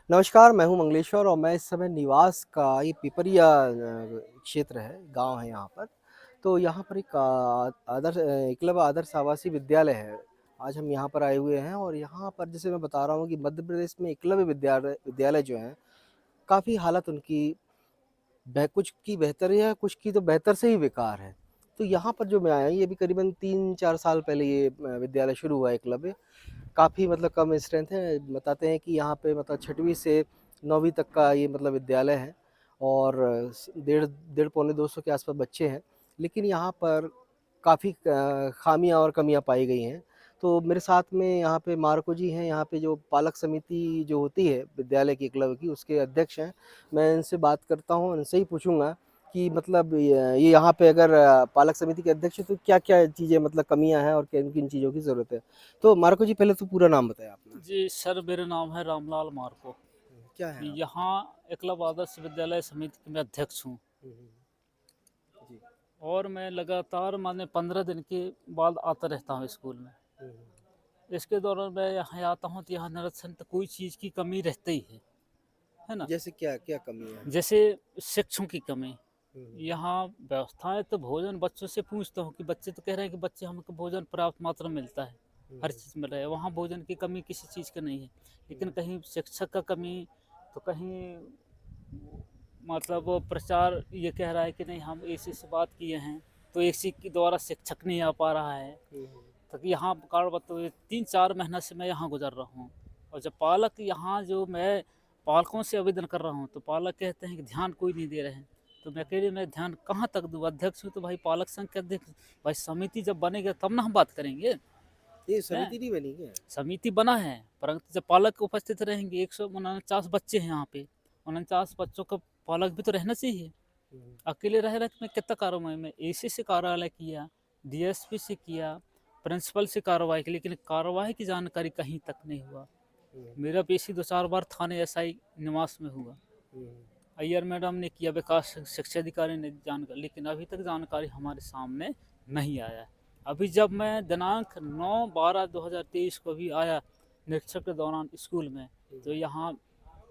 नमस्कार, मैं हूँ मंगलेश्वर और मैं इस समय निवास का ये पिपरिया क्षेत्र है, गाँव है यहाँ पर। तो यहाँ पर एक एकलव्य आदर्श आवासीय विद्यालय है। आज हम यहाँ पर आए हुए हैं और यहाँ पर जैसे मैं बता रहा हूँ कि मध्य प्रदेश में एकलव्य विद्यालय विद्यालय जो हैं, काफ़ी हालत उनकी कुछ की बेहतर है, कुछ की तो बेहतर से ही बेकार है। तो यहाँ पर जो मैं आया हूँ, ये भी करीबन 3-4 साल पहले ये विद्यालय शुरू हुआ है एकलव्य। काफ़ी मतलब कम स्ट्रेंथ है। बताते हैं कि यहाँ पे मतलब 6वीं से 9वीं तक का ये मतलब विद्यालय है और डेढ़ डेढ़ पौने 200 के आसपास बच्चे हैं। लेकिन यहाँ पर काफ़ी खामियाँ और कमियाँ पाई गई हैं। तो मेरे साथ में यहाँ पे मार्को जी हैं, यहाँ पे जो पालक समिति जो होती है विद्यालय की एकलव्य की, उसके अध्यक्ष हैं। मैं इनसे बात करता हूँ, इनसे ही पूछूँगा कि मतलब ये यहाँ पे अगर पालक समिति के अध्यक्ष हैं तो क्या-क्या चीज़ें मतलब कमियाँ हैं और किन-किन चीज़ों की ज़रूरत है? तो मार्को जी पहले तो पूरा नाम बताएँ अपना। जी सर, मेरा नाम है रामलाल मार्को। क्या है आप? यहाँ एकलव्य आदर्श विद्यालय समिति के मैं अध्यक्ष हूँ हुँ, हुँ। जी। और मैं लगातार माने 15 दिन के बाद आता रहता हूँ स्कूल में। हुँ, हुँ। इसके दौरान मैं यहाँ आता हूँ तो यहाँ निरंतर तो कोई चीज़ की कमी रहती ही है ना? जैसे क्या कमियाँ हैं? जैसे शिक्षकों की कमी। हुँ, हुँ। यहाँ व्यवस्थाएँ तो भोजन बच्चों से पूछता हूँ कि बच्चे तो कह रहे हैं कि बच्चे हमको भोजन पर्याप्त मात्रा में मिलता है, हुँ, हर हुँ। चीज़ मिल रहा है। वहाँ भोजन की कमी किसी चीज़ की नहीं है। हुँ, लेकिन कहीं शिक्षक का कमी, तो कहीं मतलब वो प्रचार ये कह रहा है कि नहीं हम एसी से बात किए हैं, तो एसी के द्वारा शिक्षक नहीं आ पा रहा है। हुँ, हुँ। तो यहाँ कारण बताओ 3-4 महीना से मैं यहाँ गुज़र रहा हूँ और जब पालक यहाँ जो मैं पालकों से आवेदन कर रहा हूँ, तो पालक कहते हैं कि ध्यान कोई नहीं दे रहे हैं। तो मैं कह रही मैं ध्यान कहाँ तक दूँ? अध्यक्ष हूँ तो भाई पालक संघ के अध्यक्ष, भाई समिति जब बनेगा तब ना हम बात करेंगे, ये हैं? समिति नहीं बनी क्या? समिति बना है, परंतु जब पालक उपस्थित रहेंगे 149 बच्चे हैं यहाँ पे, 49 बच्चों का पालक भी तो रहना चाहिए। हुँ, हुँ। अकेले रह रहे मैं कितना कार्रवाई में एसी से कार्यालय किया, डीएसपी से किया, प्रिंसिपल से कार्रवाई की, लेकिन कार्रवाई की जानकारी कहीं तक नहीं हुआ। हुँ, हुँ। मेरा पेशी 2-4 बार थाने एसआई निवास में हुआ। हुँ, हुँ। अय्यर मैडम ने किया, विकास शिक्षा अधिकारी ने जानकारी, लेकिन अभी तक जानकारी हमारे सामने नहीं आया है। अभी जब मैं दिनांक 9/12/2023 को भी आया निरीक्षण के दौरान स्कूल में, हुँ, तो हुँ। यहाँ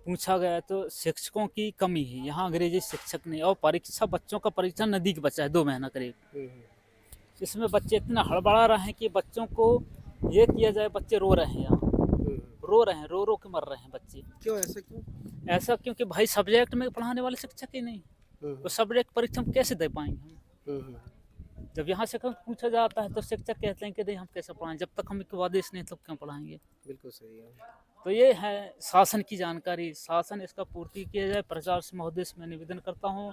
पूछा गया तो शिक्षकों की कमी है, यहाँ अंग्रेजी शिक्षक नहीं, और परीक्षा बच्चों का परीक्षा नज़दीक बचा है 2 महीना करीब। हुँ, हुँ। इसमें बच्चे इतना हड़बड़ा रहे हैं कि बच्चों को ये किया जाए, बच्चे रो रहे हैं यहाँ, हुँ, हुँ। रो रहे हैं, रो-रो के मर रहे हैं बच्चे। क्यों ऐसा क्यों? ऐसा क्योंकि भाई सब्जेक्ट में पढ़ाने वाले शिक्षक ही नहीं, हुँ, तो हुँ। सब्जेक्ट परीक्षा में कैसे दे पाएँगे हम? हुँ, हुँ। जब यहाँ से पूछा जाता है तो शिक्षक कहते हैं कि नहीं हम कैसे पढ़ाएँ, जब तक हमको आदेश नहीं तब क्यों पढ़ाएँगे? बिल्कुल सही है। तो ये है शासन की जानकारी, शासन इसका पूर्ति किया जाए। प्रचार से महोदय से मैं निवेदन करता हूँ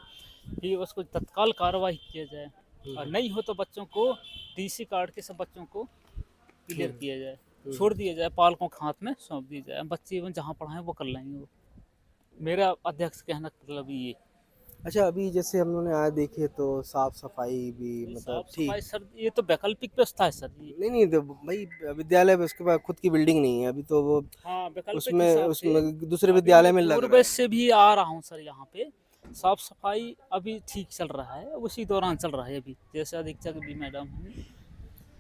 कि उसको तत्काल कार्रवाई किया जाए हुँ, और हुँ। नहीं हो तो बच्चों को टीसी काट के सब बच्चों को हुँ, क्लियर हुँ। किया जाए, हुँ, छोड़ हुँ। दिया जाए, पालकों के हाथ में सौंप दिया जाए, बच्चे एवं जहाँ पढ़ाएं वो कर लेंगे वो। मेरा अध्यक्ष कहना मतलब ये। अच्छा अभी जैसे हम लोगों ने आज देखी तो साफ-सफाई भी ये मतलब साफ ठीक सफाई सर, ये तो वैकल्पिक व्यवस्था है सर ये। नहीं, नहीं तो भई विद्यालय में उसके पास खुद की बिल्डिंग नहीं है, अभी तो वो हाँ, वैकल्पिक उसमें हिसाब से उसमें दूसरे अभी विद्यालय मैं में लग रहा पूर्व है। से भी आ रहा हूँ सर यहाँ पे। साफ सफाई अभी ठीक चल रहा है, उसी दौरान चल रहा है अभी। जैसे अधीक्षक भी मैडम हैं,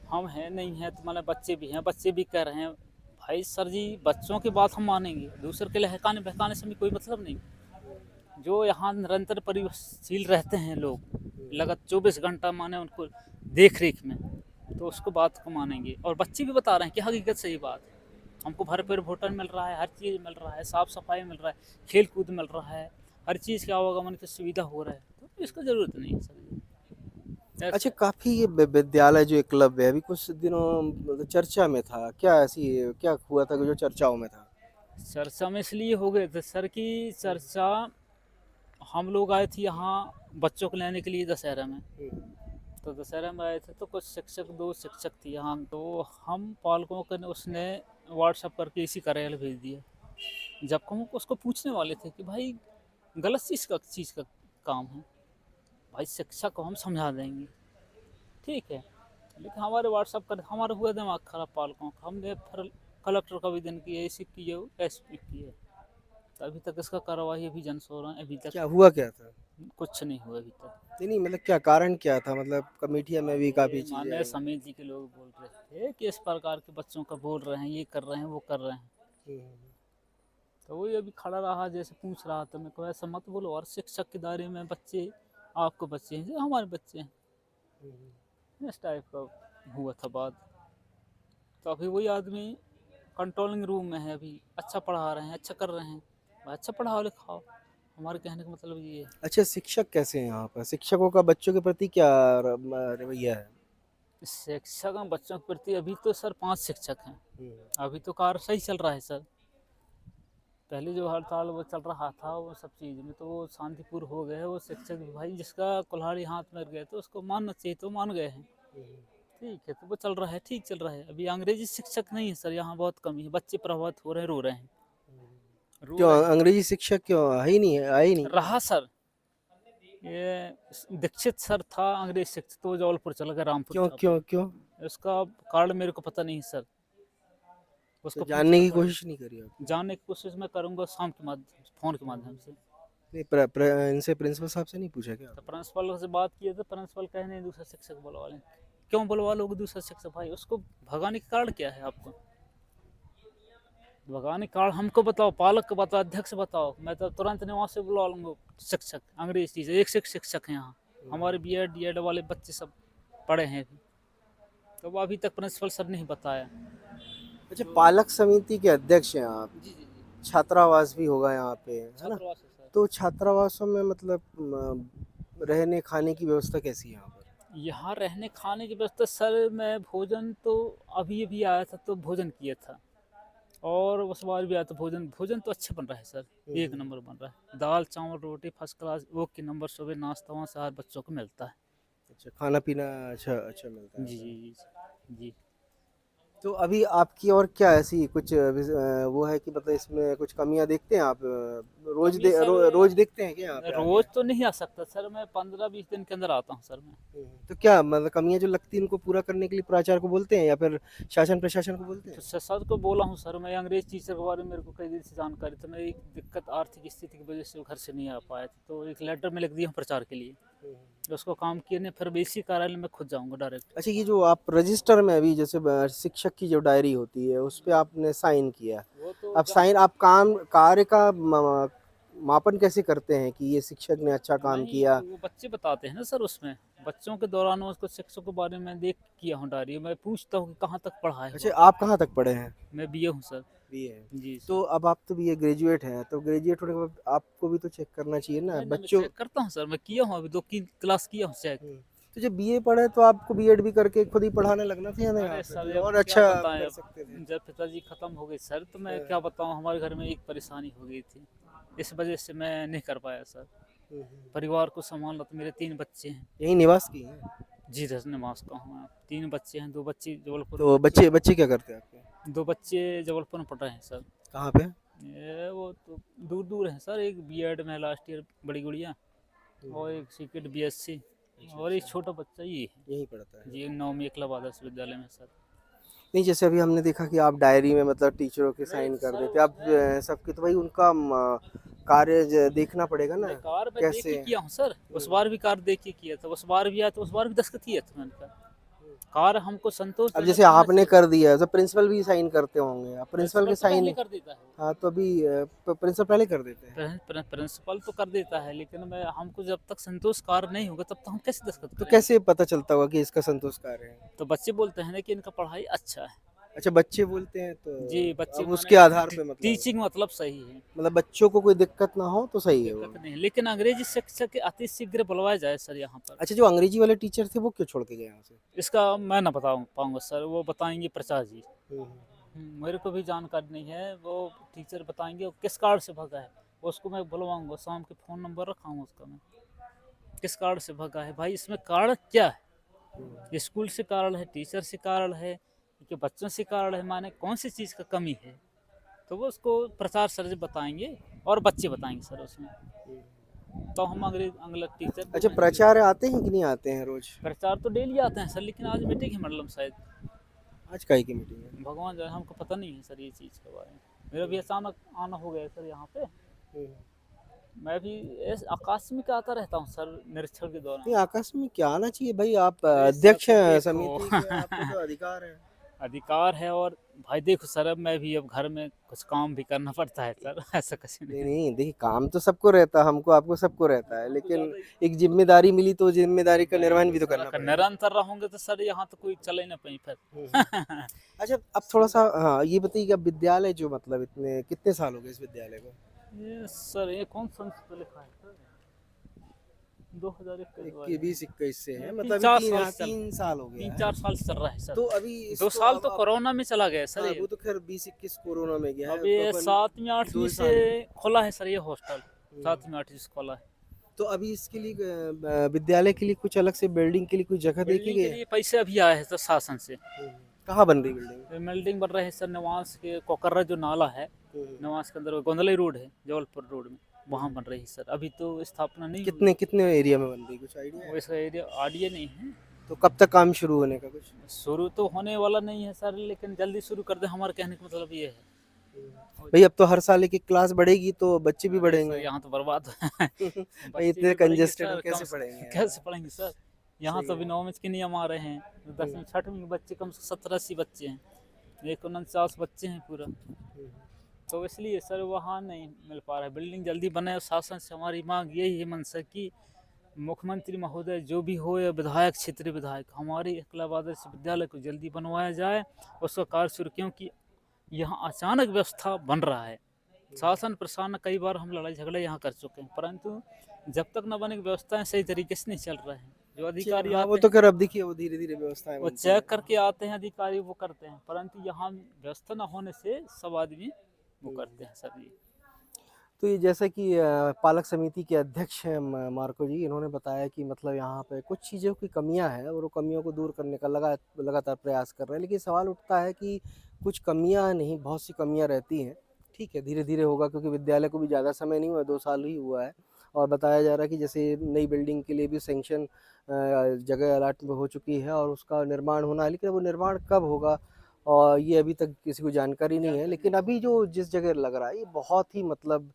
हम हैं नहीं हैं तो मतलब बच्चे भी हैं, बच्चे भी कह रहे हैं भाई सर जी बच्चों की बात हम मानेंगे, दूसरे के लहकाने बहकाने से हमें कोई मतलब नहीं। हुँ, जो यहाँ निरंतर परिवशील रहते हैं लोग, हुँ, लगातार 24 घंटा माने उनको देख रेख में, तो उसको बात को मानेंगे और बच्चे भी बता रहे हैं कि हकीकत सही बात है। हमको भरपूर भोजन मिल रहा है, हर चीज़ मिल रहा है, साफ सफाई मिल रहा है, खेल कूद मिल रहा है, हर चीज़ के आवागमन की सुविधा हो रहा है, तो इसका ज़रूरत नहीं है सर। अच्छा ऐसा काफ़ी ये विद्यालय जो एकलव्य है अभी कुछ दिनों मतलब चर्चा में था। क्या ऐसी क्या हुआ था कि जो चर्चाओं में था? चर्चा में इसलिए हो गए थे सर की हुँ, चर्चा, हम लोग आए थे यहाँ बच्चों को लेने के लिए दशहरा में। हुँ, तो दशहरा में आए थे तो कुछ शिक्षक, 2 शिक्षक थे यहाँ, तो हम पालकों को उसने व्हाट्सएप करके इसी कार्यालय भेज दिया। जब हम उसको पूछने वाले थे कि भाई गलत चीज़ का काम है, भाई शिक्षा को हम समझा देंगे, ठीक है, लेकिन हमारे व्हाट्सएप कर हमारा हुआ दिमाग खराब पालकों का, हमने फिर कलेक्टर का आवेदन किया, एसी किया, एसपी किया, तो अभी तक इसका कार्रवाई अभी जन सो रहा है, अभी तक क्या हुआ क्या था? कुछ नहीं हुआ अभी तक। नहीं, नहीं मतलब क्या कारण क्या था? मतलब कमेटियाँ में भी काफ़ी ये चीज़ें माननीय आई। समिति के लोग बोल रहे थे कि इस प्रकार के बच्चों का बोल रहे हैं, ये कर रहे हैं, वो कर रहे हैं। हुँ, हुँ, हुँ। तो वही अभी खड़ा रहा, जैसे पूछ रहा था, मैं को ऐसा मत बोलो, और शिक्षक के दायरे में बच्चे आपको बच्चे हैं जो हमारे बच्चे हैं, इस टाइप का हुआ था बात। तो अभी वही आदमी कंट्रोलिंग रूम में है, अभी अच्छा पढ़ा रहे हैं, अच्छा कर रहे हैं, अच्छा पढ़ाओ लिखाओ, हमारे कहने का मतलब ये है। अच्छा, शिक्षक कैसे हैं यहाँ पर? शिक्षकों का बच्चों के प्रति क्या रवैया है? शिक्षक हैं बच्चों के प्रति, अभी तो सर 5 शिक्षक हैं, हम्म। अभी तो कार्य सही चल रहा है सर। पहले जो हड़ताल वो चल रहा था वो सब चीज़ में तो वो शांतिपूर्ण हो गए, वो शिक्षक भी भाई जिसका कुल्हाड़ी हाथ में गए तो उसको मानना चाहिए, तो मान गए हैं, ठीक है, तो वो चल रहा है, ठीक चल रहा है। अभी अंग्रेजी शिक्षक नहीं है सर, यहाँ बहुत कमी है, बच्चे प्रभावित हो रहे हैं, रो रहे हैं, रो क्यों रहे हैं। अंग्रेजी शिक्षक क्यों है ही नहीं है, आए ही नहीं क्या? रहा सर, ये दीक्षित सर था अंग्रेज शिक्षक, तो वो जबलपुर चला गया, रामपुर क्यों था क्यों अपने। क्यों? उसका कारण मेरे को पता नहीं सर, तो उसको जानने पूछना की पड़ेगा। कोशिश नहीं करी आपने? जानने की कोशिश मैं करूंगा शाम के माध्यम से, फोन के माध्यम से। नहीं, इनसे प्रिंसिपल साहब से नहीं पूछा क्या तो आपने? प्रिंसिपल से बात किए तो प्रिंसिपल कहे नहीं दूसरा शिक्षक बुलवा लें। क्यों बुलवा लोगे दूसरा शिक्षक भाई, उसको भगाने का कारण क्या है आपको? भगाने का कारण हमको बताओ, पालक को बताओ, अध्यक्ष बताओ, मैं तो तुरंत वहाँ से बुला लूंगा शिक्षक, अंग्रेज टीचर, एक से एक शिक्षक है यहाँ, हमारे बीएड डीएड वाले बच्चे सब पढ़े हैं अभी, तो वो अभी तक प्रिंसिपल सर ने ही बताया। अच्छा, पालक समिति के अध्यक्ष हैं आप। जी जी जी, छात्रावास भी होगा यहाँ पे, है ना? छात्रावास है सर। तो छात्रावासों में मतलब रहने खाने की व्यवस्था कैसी है यहाँ पर? यहाँ रहने खाने की व्यवस्था सर, मैं भोजन तो अभी अभी आया था तो भोजन किया था, और उस बार भी आया तो भोजन भोजन तो अच्छा बन रहा है सर, एक नंबर बन रहा है, दाल चावल रोटी फर्स्ट क्लास, ओके नंबर, सुबह नाश्ता वहाँ से हर बच्चों को मिलता है। अच्छा, खाना पीना अच्छा अच्छा मिलता है जी आपको? जी जी जी। तो अभी आपकी और क्या ऐसी कुछ वो है कि मतलब इसमें कुछ कमियां देखते हैं आप? कमी सर, रोज देखते हैं क्या यहाँ पे आके? रोज तो नहीं आ सकता सर, मैं 15-20 दिन के अंदर आता हूँ सर मैं। तो क्या मतलब कमियां जो लगती है उनको पूरा करने के लिए प्राचार्य को बोलते हैं या फिर शासन प्रशासन को बोलते तो हैं? सर को बोला हूँ सर, मैं अंग्रेज टीचर के बारे में मेरे को कई दिन से जानकारी था, मैं एक दिक्कत आर्थिक स्थिति की वजह से घर से नहीं आ पाया था, तो एक लेटर में लिख दिया हूँ प्रचार के लिए, उसको काम किए नहीं, फिर बेसी कार्यालय में खुद जाऊँगा डायरेक्ट। अच्छा, ये जो आप रजिस्टर में अभी जैसे शिक्षक की जो डायरी होती है उस पे आपने साइन किया, वो तो अब साइन आप काम कार्य का मापन कैसे करते हैं कि ये शिक्षक ने अच्छा काम नहीं, किया? वो बच्चे बताते हैं ना सर, उसमें बच्चों के दौरान उसको शिक्षक के बारे में देख किया हूँ डायरी, मैं पूछता हूँ कि कहाँ तक पढ़ा है अच्छा, वो। आप कहाँ तक पढ़े हैं? मैं बीए हूँ सर। बीए। जी तो सर। अब आप तो बीए ग्रेजुएट हैं, तो ग्रेजुएट होने के बाद आपको भी तो चेक करना चाहिए ना नहीं नहीं, मैं बच्चों। चेक करता हूँ सर, मैं किया हूँ अभी 2 क्लास किया हूँ चेक। तो जब बीए पढ़े तो आपको बीएड भी करके खुद ही पढ़ाने लगना था ना यहाँ अरे पे, सर तो अब और क्या अच्छा बताएं, कर अब सकते थे। जब पिताजी खत्म हो गए सर, तो मैं क्या बताऊँ, हमारे घर में एक परेशानी हो गई थी, इस वजह से मैं नहीं कर पाया सर, परिवार को संभालना, तो मेरे 3 बच्चे हैं। यही निवास की हैं? जी धन्यवाद का हूँ मैं, 3 बच्चे हैं, 2 बच्चे जबलपुर में, तो बच्चे बच्चे क्या करते हैं आपके? 2 बच्चे जबलपुर में पढ़ रहे हैं सर। कहाँ पे? ये वो तो दूर दूर है सर, एक बीएड में लास्ट ईयर बड़ी गुड़िया, और एक सीकेट बीएससी, और एक छोटा बच्चा ये है यही पढ़ता है? जी, 9वीं एकलव्य आदर्श विद्यालय में सर। नहीं, जैसे अभी हमने देखा कि आप डायरी में मतलब टीचरों के नहीं साइन कर सर देते आप उसमें, सबके, तो भाई उनका कार्य देखना पड़ेगा ना मैं कार में देख के कैसे। किया हूँ सर, उस बार भी कार देख के किया था, उस बार भी आया तो उस बार भी दस्तखत किया था मैंने कहा, कार हमको अब संतोषजनक जैसे होना आपने चाहिए। कर दिया तो प्रिंसिपल भी साइन करते होंगे, अब प्रिंसिपल के प्रिंसिपल तो साइन। पहले कर देता है, हाँ, तो अभी प्रिंसिपल पहले कर देते हैं। प्रिंसिपल तो कर देता है, लेकिन मैं हमको जब तक संतोष कार नहीं होगा तब तक हम कैसे दस्तखत तो करेंगे? कैसे पता चलता होगा कि इसका संतोष कार्य है? तो बच्चे बोलते हैं ना कि इनका पढ़ाई अच्छा है। अच्छा, बच्चे बोलते हैं तो जी बच्चे अब माने उसके आधार पे टीचिंग मतलब सही है, मतलब बच्चों को कोई दिक्कत ना हो तो सही है वो। दिक्कत नहीं है, लेकिन अंग्रेजी शिक्षक के अति शीघ्र बुलवाया जाए सर यहाँ पर। अच्छा, जो अंग्रेजी वाले टीचर थे वो क्यों छोड़ के गए यहाँ से? इसका मैं ना बता पाऊंगा सर, वो बताएंगे प्रचार जी। हम्म। मेरे को भी जानकारी नहीं है, वो टीचर बताएंगे वो किस कार्ड से भगा है, उसको मैं बुलवाऊंगा, शाम के फ़ोन नंबर रखा हूँ उसका, मैं किस कार्ड से भगा है भाई, इसमें कारण क्या है, स्कूल से कारण है, टीचर से कारण है, कि बच्चों से कारण है, माने कौन सी चीज़ का कमी है, तो वो उसको प्रचार सर जी बताएंगे, और बच्चे बताएंगे सर उसमें, तो हम अंग्रेज अंग्रेज टीचर दो अच्छा, हैं। प्राचार्य आते हैं कि नहीं आते हैं रोज? प्रचार तो डेली आते हैं सर, लेकिन आज मीटिंग है मतलब शायद, आज काहे की मीटिंग है? भगवान जाने, हमको पता नहीं है सर ये चीज़ के बारे में, मेरा भी अचानक आना हो गया सर यहाँ पे, मैं भी आकस्मिक आता रहता हूँ सर निरीक्षण के दौरान। नहीं, आकाश में क्या आना चाहिए भाई, आप अरे सर अध्यक्ष तो हैं देखो समिति के, आपको तो अधिकार है। अधिकार है, और भाई देखो सर, अब मैं भी अब घर में कुछ काम भी करना पड़ता है सर, ऐसा कुछ नहीं नहीं। नहीं, देखिए काम तो सबको रहता है, हमको आपको सबको रहता है, हम तो लेकिन ज़्यादा ही एक जिम्मेदारी मिली तो जिम्मेदारी का निर्वहन भी तो सर, करना अगर पड़ेगा। निरंतर रहोगे तो सर यहाँ तो कोई चले ना पाई फिर। हम्म। अच्छा, अब थोड़ा सा हाँ ये बताइए कि अब विद्यालय जो मतलब इतने कितने साल हो गए इस विद्यालय को? ये सर ये कौन सा संस्था लिखा है सर? 2021 इक्कीस बीस इक्कीस से है, तीन मतलब अभी चार तीन, साल हाँ से चल 3 साल हो गया तीन है। चार साल से चल रहा है सर। तो अभी 2 इसको साल तो अब कोरोना में चला गया सर हाँ ये। वो तो खैर 2021 कोरोना में गया है, अब तो ये अपन 7वीं 8वीं दो से साल खुला है सर ये हॉस्टल। हम्म। 7वीं 8वीं से खुला है। तो अभी इसके लिए विद्यालय के लिए कुछ अलग से बिल्डिंग के लिए कुछ जगह देखी बिल्डिंग गई के है? लिए पैसे अभी आए हैं सर शासन से। कहाँ बन रही बिल्डिंग? ये बिल्डिंग बन रहे हैं सर निवास के कोकर्रा जो नाला है, निवास के अंदर वो गोंदली रोड है, जबलपुर रोड में, वहाँ बन रही है सर। अभी तो स्थापना नहीं हुई। कितने कितने एरिया में बन रही, कुछ आइडिया वो है? इसका एरिया आइडिया नहीं है। तो कब तक काम शुरू होने का कुछ? शुरू तो होने वाला नहीं है सर, लेकिन जल्दी शुरू कर दे, हमारे कहने का मतलब ये है। भाई अब तो हर साल एक एक क्लास बढ़ेगी तो बच्चे भी अरे सर बढ़ेंगे। यहाँ तो बर्बाद है। भाई बच्चे इतने भी पढ़ेंगे कंजेस्टेड में सर, कैसे पढ़ेंगे यार? कैसे पढ़ेंगे सर? यहाँ सही तो है। अभी नौवीं के नियम आ रहे हैं, 10वीं 6वीं के बच्चे कम से 70-80 बच्चे हैं, 149 बच्चे हैं पूरा। तो इसलिए सर वहाँ नहीं मिल पा रहा है, बिल्डिंग जल्दी बने। और शासन से हमारी मांग यही है मनसा की मुख्यमंत्री महोदय जो भी हो या विधायक, क्षेत्रीय विधायक, हमारे एकलव्य आदर्श विद्यालय को जल्दी बनवाया जाए, उसका कार्य शुरू, क्योंकि यहाँ अचानक व्यवस्था बन रहा है। शासन प्रशासन कई बार हम लड़ाई झगड़े यहाँ कर चुके हैं, परंतु जब तक न बने व्यवस्थाएं सही तरीके से नहीं चल रहा है। जो अधिकारी हाँ वो आते तो हैं खैर अब देखिए वो धीरे धीरे व्यवस्थाएं वो बनती हैं। चेक करके आते हैं, अधिकारी वो करते हैं, परंतु यहाँ व्यवस्था न होने से सब आदमी वो करते हैं सर जी। तो ये जैसा कि पालक समिति के अध्यक्ष हैं मार्को जी, इन्होंने बताया कि मतलब यहाँ पे कुछ चीज़ों की कमियां हैं और वो कमियों को दूर करने का लगातार प्रयास कर रहे हैं, लेकिन सवाल उठता है कि कुछ कमियां नहीं, बहुत सी कमियां रहती हैं। ठीक है, धीरे धीरे होगा क्योंकि विद्यालय को भी ज़्यादा समय नहीं हुआ, 2 साल ही हुआ है। और बताया जा रहा है कि जैसे नई बिल्डिंग के लिए भी सेंक्शन जगह अलाट हो चुकी है और उसका निर्माण होना है, लेकिन वो निर्माण कब होगा और ये अभी तक किसी को जानकारी नहीं है। लेकिन अभी जो जिस जगह लग रहा है ये बहुत ही मतलब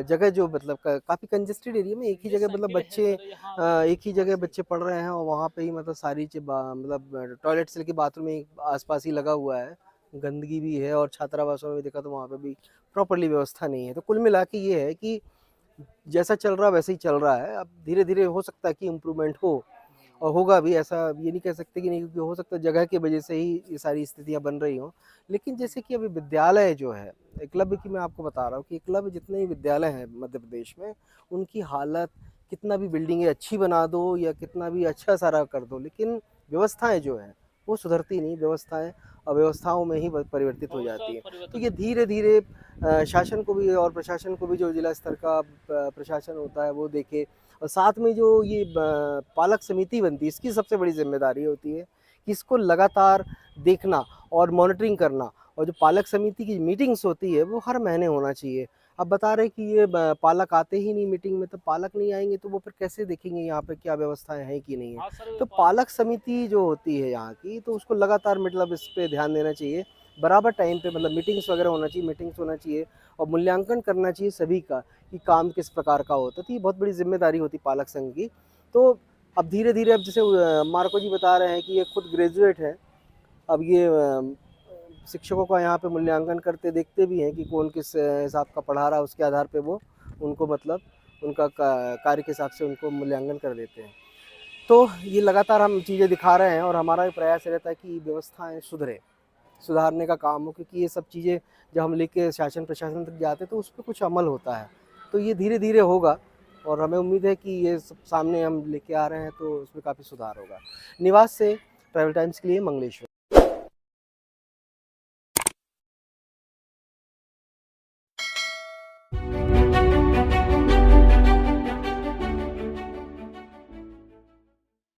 जगह जो मतलब काफ़ी कंजेस्टेड एरिया में एक ही जगह मतलब संख्या है बच्चे सर यहाँ एक ही जगह बच्चे पढ़ रहे हैं और वहाँ पे ही मतलब सारी चीज मतलब टॉयलेट से लेके बाथरूम में आसपास ही लगा हुआ है। गंदगी भी है और छात्रावासों में भी देखा तो वहाँ पे भी प्रॉपरली व्यवस्था नहीं है। तो कुल मिला के ये है कि जैसा चल रहा वैसे ही चल रहा है। अब धीरे धीरे हो सकता है कि इम्प्रूवमेंट हो और होगा भी, ऐसा ये नहीं कह सकते कि नहीं, क्योंकि हो सकता है जगह की वजह से ही ये सारी स्थितियां बन रही हों। लेकिन जैसे कि अभी विद्यालय जो है एकलव्य की, मैं आपको बता रहा हूँ कि एकलव्य जितने भी विद्यालय हैं मध्य प्रदेश में, उनकी हालत कितना भी बिल्डिंगें अच्छी बना दो या कितना भी अच्छा सारा कर दो, लेकिन व्यवस्थाएं जो हैं वो सुधरती नहीं। व्यवस्थाएं अव्यवस्थाओं में ही परिवर्तित हो जाती है। तो ये धीरे धीरे शासन को भी और प्रशासन को भी, जो जिला स्तर का प्रशासन होता है वो देखे, और साथ में जो ये पालक समिति बनती है इसकी सबसे बड़ी जिम्मेदारी होती है कि इसको लगातार देखना और मॉनिटरिंग करना। और जो पालक समिति की मीटिंग्स होती है वो हर महीने होना चाहिए। अब बता रहे कि ये पालक आते ही नहीं मीटिंग में, तो पालक नहीं आएंगे तो वो फिर कैसे देखेंगे यहाँ पे क्या व्यवस्थाएं हैं कि नहीं है। हाँ सर तो पालक समिति जो होती है यहाँ की, तो उसको लगातार मतलब इस पे ध्यान देना चाहिए, बराबर टाइम पे मतलब मीटिंग्स वगैरह होना चाहिए, मीटिंग्स होना चाहिए और मूल्यांकन करना चाहिए सभी का कि काम किस प्रकार का होता है। तो ये बहुत बड़ी जिम्मेदारी होती है पालक संघ की। तो अब धीरे धीरे, अब जैसे मार्को जी बता रहे हैं कि ये खुद ग्रेजुएट हैं, अब ये शिक्षकों का यहाँ पे मूल्यांकन करते देखते भी हैं कि कौन किस हिसाब का पढ़ा रहा है, उसके आधार पे वो उनको मतलब उनका कार्य के हिसाब से उनको मूल्यांकन कर देते हैं। तो ये लगातार हम चीज़ें दिखा रहे हैं और हमारा भी प्रयास रहता है कि व्यवस्थाएं सुधारने का काम हो, क्योंकि ये सब चीज़ें जब हम लेके शासन प्रशासन तक जाते हैं तो उस पर कुछ अमल होता है। तो ये धीरे धीरे होगा और हमें उम्मीद है कि ये सब सामने हम लेके आ रहे हैं तो उसमें काफ़ी सुधार होगा। निवास से ट्रैवल टाइम्स के लिए मंगलेश्वर।